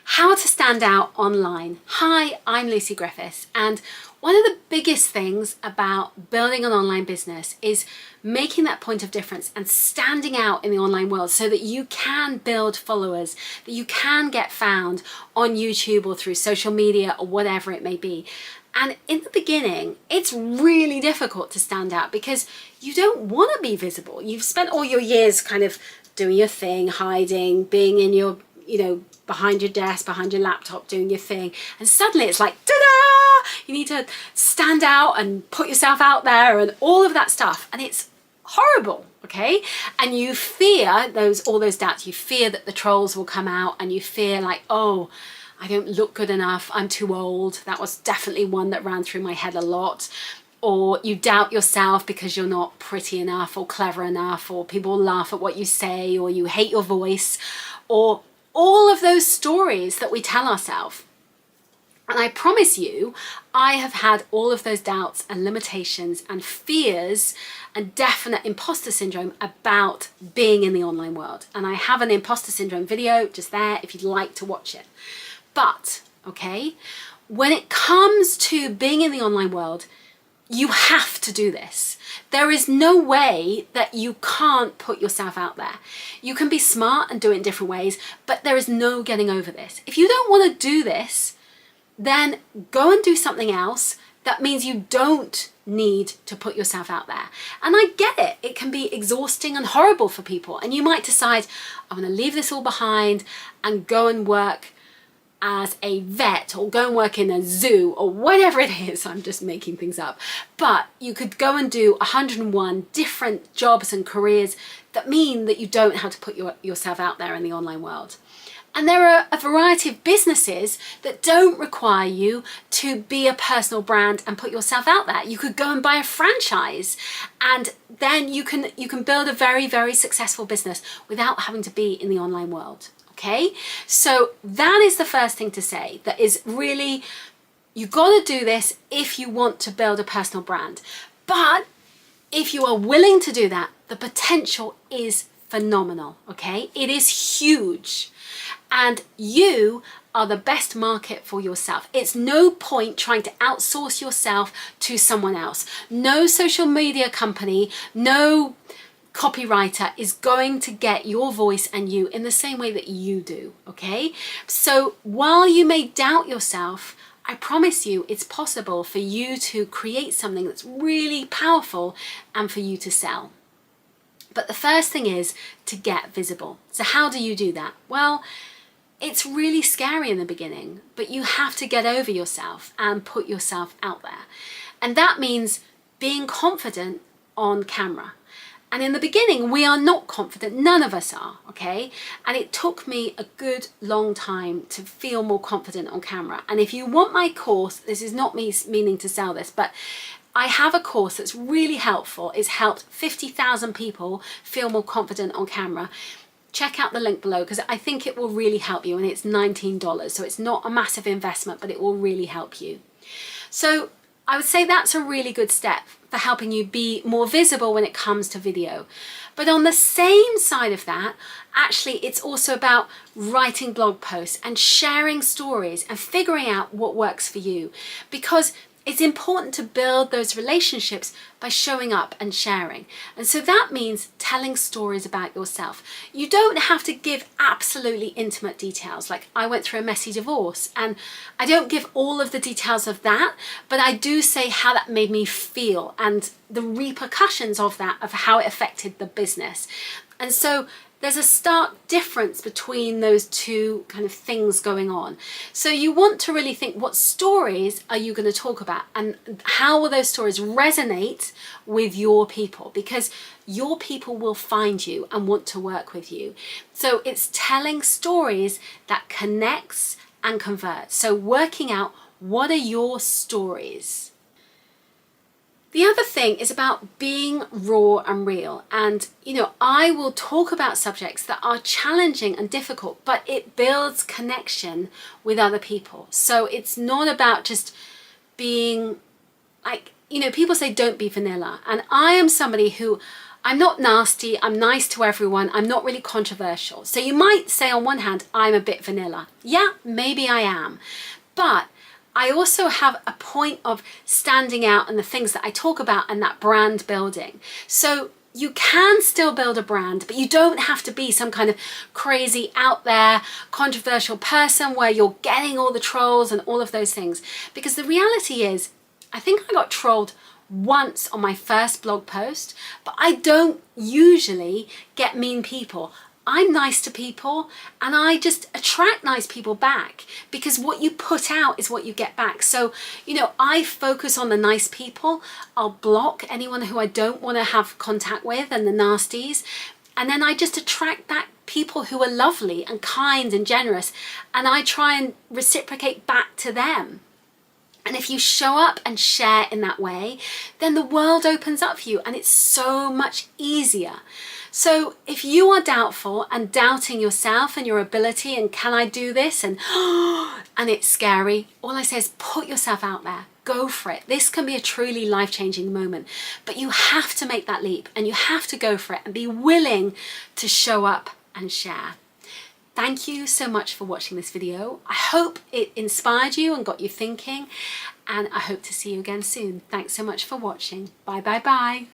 How to stand out online. Hi, I'm Lucy Griffiths, and one of the biggest things about building an online business is making that point of difference and standing out in the online world so that you can build followers, that you can get found on YouTube or through social media or whatever it may be. And in the beginning, it's really difficult to stand out because you don't want to be visible. You've spent all your years kind of doing your thing, hiding, being in your, behind your desk, behind your laptop, doing your thing. And suddenly it's like, ta-da! You need to stand out and put yourself out there and all of that stuff. And it's horrible, okay? And you fear all those doubts. You fear that the trolls will come out, and you fear like, oh, I don't look good enough, I'm too old. That was definitely one that ran through my head a lot. Or you doubt yourself because you're not pretty enough or clever enough, or people laugh at what you say, or you hate your voice, or all of those stories that we tell ourselves. And I promise you, I have had all of those doubts and limitations and fears and definite imposter syndrome about being in the online world. And I have an imposter syndrome video just there if you'd like to watch it. But, okay, when it comes to being in the online world, you have to do this. There is no way that you can't put yourself out there. You can be smart and do it in different ways, but there is no getting over this. If you don't want to do this, then go and do something else. That means you don't need to put yourself out there. And I get it. It can be exhausting and horrible for people. And you might decide, I'm going to leave this all behind and go and work as a vet, or go and work in a zoo, or whatever it is. I'm just making things up. But you could go and do 101 different jobs and careers that mean that you don't have to put yourself out there in the online world. And there are a variety of businesses that don't require you to be a personal brand and put yourself out there. You could go and buy a franchise, and then you can build a very, very successful business without having to be in the online world. Okay, so that is the first thing to say. That is really, you've got to do this if you want to build a personal brand. But if you are willing to do that, the potential is phenomenal, okay? It is huge. And you are the best market for yourself. It's no point trying to outsource yourself to someone else. No social media company, no copywriter is going to get your voice and you in the same way that you do, okay? So while you may doubt yourself, I promise you it's possible for you to create something that's really powerful and for you to sell. But the first thing is to get visible. So how do you do that? Well, it's really scary in the beginning, but you have to get over yourself and put yourself out there. And that means being confident on camera. And in the beginning, we are not confident. None of us are, okay? And it took me a good long time to feel more confident on camera. And if you want my course, this is not me meaning to sell this, but I have a course that's really helpful. It's helped 50,000 people feel more confident on camera. Check out the link below because I think it will really help you, and it's $19. So it's not a massive investment, but it will really help you. So I would say that's a really good step for helping you be more visible when it comes to video. But on the same side of that, actually, it's also about writing blog posts and sharing stories and figuring out what works for you, because it's important to build those relationships by showing up and sharing. And so that means telling stories about yourself. You don't have to give absolutely intimate details. Like, I went through a messy divorce, and I don't give all of the details of that, but I do say how that made me feel and the repercussions of that, of how it affected the business. And so there's a stark difference between those two kind of things going on. So you want to really think, what stories are you going to talk about, and how will those stories resonate with your people? Because your people will find you and want to work with you. So it's telling stories that connects and converts. So working out, what are your stories? The other thing is about being raw and real. And, I will talk about subjects that are challenging and difficult, but it builds connection with other people. So it's not about just being like, people say don't be vanilla. And I am somebody who, I'm not nasty, I'm nice to everyone, I'm not really controversial. So you might say on one hand, I'm a bit vanilla. Yeah, maybe I am. But I also have a point of standing out and the things that I talk about and that brand building. So you can still build a brand, but you don't have to be some kind of crazy out there controversial person where you're getting all the trolls and all of those things. Because the reality is, I think I got trolled once on my first blog post, but I don't usually get mean people. I'm nice to people and I just attract nice people back, because what you put out is what you get back. So, you know, I focus on the nice people. I'll block anyone who I don't want to have contact with and the nasties. And then I just attract back people who are lovely and kind and generous, and I try and reciprocate back to them. And if you show up and share in that way, then the world opens up for you and it's so much easier. So if you are doubtful and doubting yourself and your ability and can I do this and it's scary, all I say is put yourself out there. Go for it. This can be a truly life-changing moment, but you have to make that leap and you have to go for it and be willing to show up and share. Thank you so much for watching this video. I hope it inspired you and got you thinking, and I hope to see you again soon. Thanks so much for watching. Bye, bye, bye.